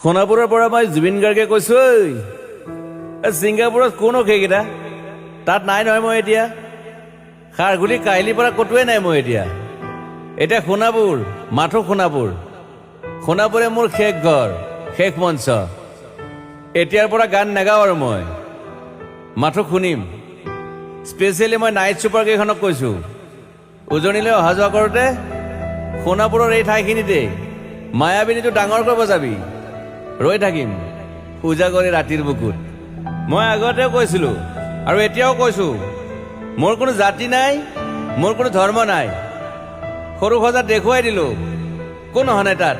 সোণাপুৰৰ পৰা মই জুবিন গাৰ্গে কৈছো ছিংগাপুৰত কোন সেইকেইটা তাত নাই নহয় মই এতিয়া খাৰঘুলি কাহিলীৰ পৰা ক'তোৱে নাই মই এতিয়া সোণাপুৰ মাথো সোণাপুৰে মোৰ শেষ ঘৰ শেষ মঞ্চ এতিয়াৰ পৰা গান নাগাওঁ আৰু মই মাথো শুনিম স্পেচিয়েলি মই নাইট ছুপাৰ কেইখনক কৈছো উজনিলৈ অহা যোৱা কৰোঁতে সোণাপুৰৰ এই ঠাইখিনিতে মায়াবিনীটো ডাঙৰকৈ বজাবি ৰৈ থাকিম উজাগৰি ৰাতিৰ বুকুত মই আগতেও কৈছিলো আৰু এতিয়াও কৈছো মোৰ কোনো জাতি নাই মোৰ কোনো ধৰ্ম নাই সৰু সজাত দেখুৱাই দিলো কোন হনে তাত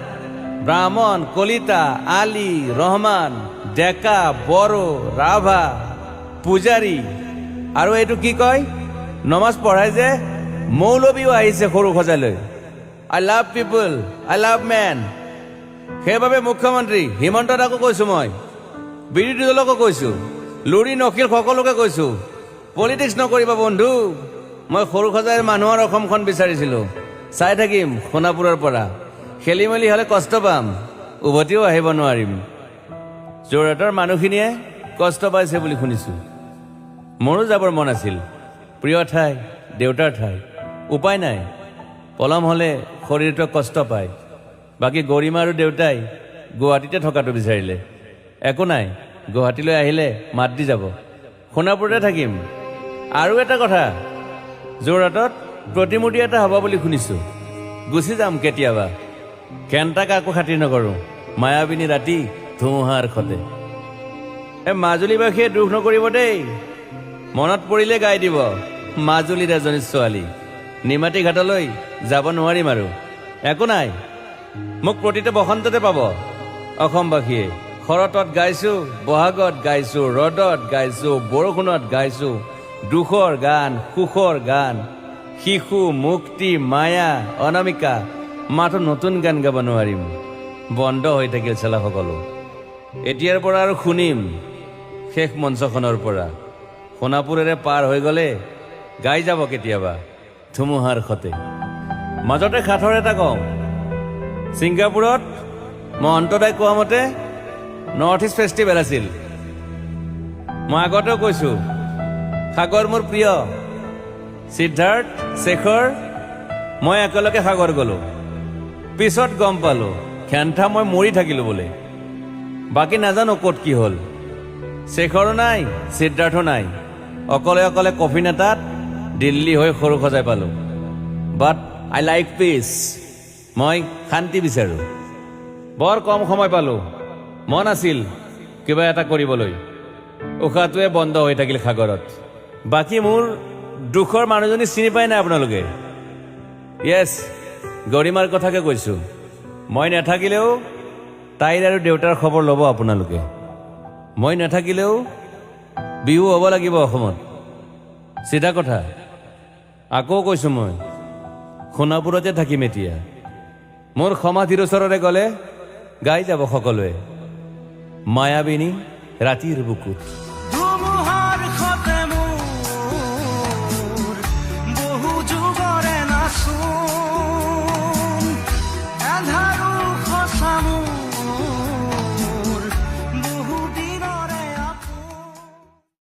ব্ৰাহ্মণ কলিতা আলী ৰহমান ডেকা বড়ো ৰাভা পূজাৰী আৰু এইটো কি কয় নমাজ পঢ়াই যে মৌলবীও আহিছে সৰু সজালৈ I love people I love man সেইবাবে মুখ্যমন্ত্ৰী হিমন্ত দাকো কৈছো মই বিৰোধী দলকো কৈছো লুৰি নখিল সকলোকে কৈছো পলিটিক্স নকৰিবা বন্ধু মই সৰু সজাই মানুহৰ অসমখন বিচাৰিছিলো চাই থাকিম সোণাপুৰৰ পৰা খেলি মেলি হ'লে কষ্ট পাম উভতিও আহিব নোৱাৰিম যোৰহাটৰ মানুহখিনিয়ে কষ্ট পাইছে বুলি শুনিছো মোৰো যাবৰ মন আছিল প্ৰিয় ঠাই দেউতাৰ ঠাই উপায় নাই পলম হ'লে শৰীৰটোৱে কষ্ট পায় বাকী গৰিমা আৰু দেউতাই গুৱাহাটীতে থকাটো বিচাৰিলে একো নাই গুৱাহাটীলৈ আহিলে মাত দি যাব সোণাপুৰতে থাকিম আৰু এটা কথা যোৰহাটত প্ৰতিমূৰ্তি এটা হ'ব বুলি শুনিছো গুচি যাম কেতিয়াবা কেণ্টা কাকো খাতিৰ নকৰোঁ মায়াবিনী ৰাতি ধুমুহাৰ খতে মাজুলীবাসীয়ে দুখ নকৰিব দেই মনত পৰিলে গাই দিব মাজুলীৰ এজনী ছোৱালী নিমাতী ঘাটলৈ যাব নোৱাৰিম আৰু একো নাই মোক প্ৰতিটো বসন্ততে পাব অসমবাসীয়ে শৰতত গাইছো বহাগত গাইছো ৰ'দত গাইছো বৰষুণত গাইছো দুখৰ গান সুখৰ গান শিশু মুক্তি মায়া অনামিকা মাথো নতুন গান গাব নোৱাৰিম বন্ধ হৈ থাকিল চেলা সকলো এতিয়াৰ পৰা আৰু শুনিম শেষ মঞ্চখনৰ পৰা সোণাপুৰেৰে পাৰ হৈ গ'লে গাই যাব কেতিয়াবা ধুমুহাৰ খতে মাজতে সাঁথৰ এটা কওঁ ছিংগাপুৰত মহন্তদাই কোৱা মতে নৰ্থ ইষ্ট ফেষ্টিভেল আছিল মই আগতেও কৈছো সাগৰ মোৰ প্ৰিয় সিদ্ধাৰ্থ শেখৰ মই একেলগে সাগৰ গলো পিছত গম পালো খেন্থা মই মৰি থাকিলো বোলে বাকী নাজানো ক'ত কি হ'ল শেখৰো নাই সিদ্ধাৰ্থো নাই অকলে অকলে কফিন এটাত দিল্লী হৈ সৰু সজাই পালো বাট আই লাইক পিচ মই শান্তি বিচাৰো বৰ কম সময় পালো মন আছিল কিবা এটা কৰিবলৈ উশাহটোৱে বন্ধ হৈ থাকিল সাগৰত বাকী মোৰ দুখৰ মানুহজনী চিনি পাই নাই আপোনালোকে য়েছ গৰিমাৰ কথাকে কৈছো মই নাথাকিলেও তাইৰ আৰু দেউতাৰ খবৰ ল'ব আপোনালোকে মই নাথাকিলেও বিহু হ'ব লাগিব অসমত চিধা কথা আকৌ কৈছো মই সোণাপুৰতে থাকিম এতিয়া মোৰ সমাধিৰ ওচৰৰে গ'লে গাই যাব সকলোৱে মায়াবিনী ৰাতিৰ বুকুত